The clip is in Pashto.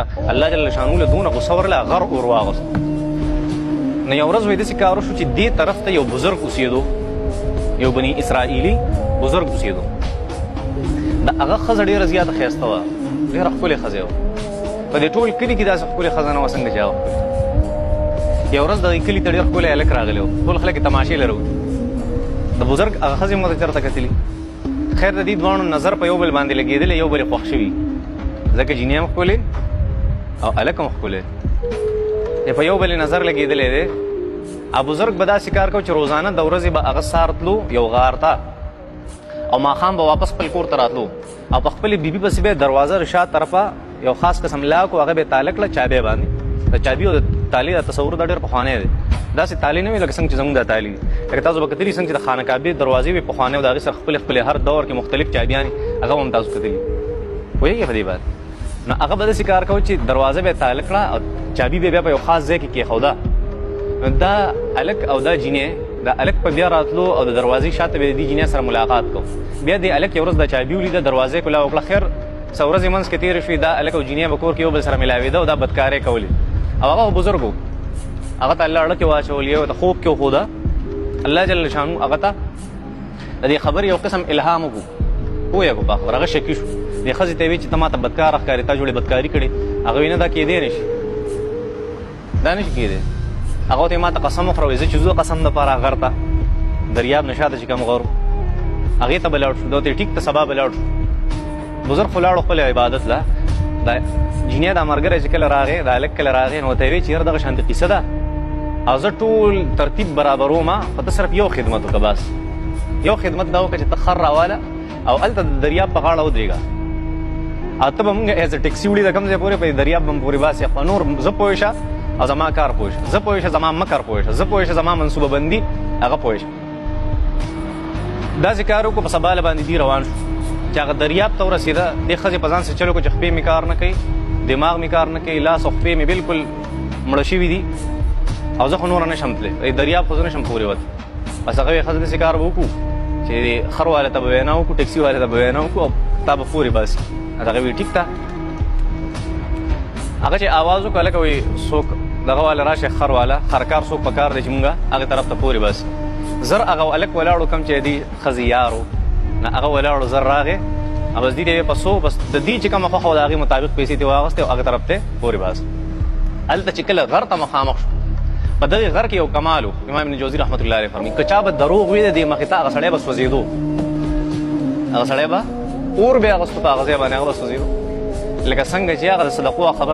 الله جل شانو له دونه غوسه ورله غر اور واغست نه یو ورځ وې داسې کار وشو چې دې طرف ته یو بزرګ اوسېدو، یو بني اسرائیلي بزرګ اوسېدو. د هغه ښځه ډېره زیاته ښایسته وه، ډېره ښکلې ښځه وه. په دې ټول کلي کې داسې ښکلې ښځه نه وه څنګه چې هغه ښکلې. یو ورځ دغې کلي ته ډېر ښکلی هلک راغلی و، ټول خلک یې تماشې لرو. د بزرګ هغه ښځې مو ته چېرته کتلي. خیر د دې دواړو نظر په یو بل باندې لګېدلی، یو بل یې خوښ شوي، ځکه جینۍ هم ښکلې او هلک هم ښکلی په یو بل نظر لګېدلی دی. او بزرګ به داسې کار کو چې روزانه د ورځې به هغه سهار تلو یو غار ته، او ماښام به واپس خپل کور ته راتلو، او په خپلې بیبي پسې به دروازه د شا طرفه یو خاص قسم لاک و، هغه به یې تاله کړه چابې باندې. د چابي او د تالې د تصور دا ډېر پخوانی دی، داسې تالې نه وي لکه څنګه چې زموږ دا تالې دي. لکه تاسو به کتلي څنګه چې د خانه کعبې دروازې وي پخوانۍ، او د هغې سره خپلې خپلې هر دور کې مختلف چابیانې، هغه هم تاسو کتلي. پوهېږئ په دې باندې؟ نو هغه به داسې کار کوي چې دروازه به یې تاله کړه او چابي به بیا په یو خاص ځای کې کېښوده. نو دا هلک او دا جینۍ، د هلک په بیا راتلو او د دروازې شاته به د دې جینۍ سره ملاقات کو. بیا د هلک یو ورځ د چابي ولیده، دروازه یې کلا وکړه. خیر څه ورځې منځ کې تېرې شوې، دا هلک او جینۍ به کور کې یو بل سره ملاوېده او دا بدکارۍ کولې. او هغه بزرګ و، هغه ته الله اړه کې واچولې، یو ته خوب کې وښوده. الله جل شانو هغه ته د دې خبرې یو قسم الهام وکړو، پوه یې کړو په خبره. هغه شکي شو، دې ښځې ته یې ویل چې ته ما ته بدکاره ښکارې، تا جوړې بدکاري کړې. هغه ویل نه، دا کېدی نه شي، دا نه شي کېدی. هغه ورته ما ته قسم وخوړوي، زه چې ځو قسم دپاره غر ته، دریاب نه شاته چې کوم غر و هغې ته به لاړ شو. دا ورته ټیک ته سبا به لاړ شو. بزرګ خو لاړو خپل عبادت له. دا جینۍ دا ملګری چې کله راغی، دا هلک کله راغی، نو ورته یې ویل چې یاره دغه شانتې قیصه ده، او زه ټول ترتیب برابروم، خو ته صرف یو خدمت وکړه. بس یو خدمت دا وکړه چې ته خر راواله او هلته د دریاب په غاړه ودرېږه، او ته به مونږ ایز ا ټیکسي وړي د کوم ځای پورې، په دریاب به م پورې باسې. خو نور زه پوه شه او زما کار پوه شه، زه پوه شه زما مکر پوه شه، زه پوه شه زما منصوبه بندي هغه پوه شه. داسې کار وکړو. په سبا باندې دی روان شو چې هغه دریاب ته ورسېده. دې ښځې په ځان سره چل وکړو چې خپې مې کار نه کوي، دماغ مې کار نه کوي، لاس او خپې مې بلکل مړه شوي دي، او زه خو نوره نه شم تللی، دریاب خو زه نه شم پورې وتی. بس هغه یې ښځه داسې کار به وکړو چې خر والا ته به وینا وکړو، ټیکسي والا ته به وینا وکړو، او تا به پورې باسي. هغه وایي ټیک ده. هغه چې آواز وکړو، هلکه وایي څوک دغه والا راشي، خر والا خرکار څوک په کار دی چې مونږ هغې طرف ته پورې باسي. زر هغه هلک ولاړو کوم چې دې ښځې یار و، نه هغه ولاړو زر راغې، او بس دې ته یې په څو بس د دې چې کومه خوښه وه د هغې مطابق پیسې ترې واخېستې او هغې طرف ته پورې باسي. هلته چې کله غر ته مخامخ شو، په دغې غر کې یو کمال و. امام ابن جوزي رحمت الله علیه فرمایي که چا به دروغ وي د دې مخې ته، هغه سړی به سوځېدو، هغه سړی به اور به یې اغوستو، په هغه ځای باندې هغه به سوځېدو، لکه څنګه چې هغه د صدقو خبر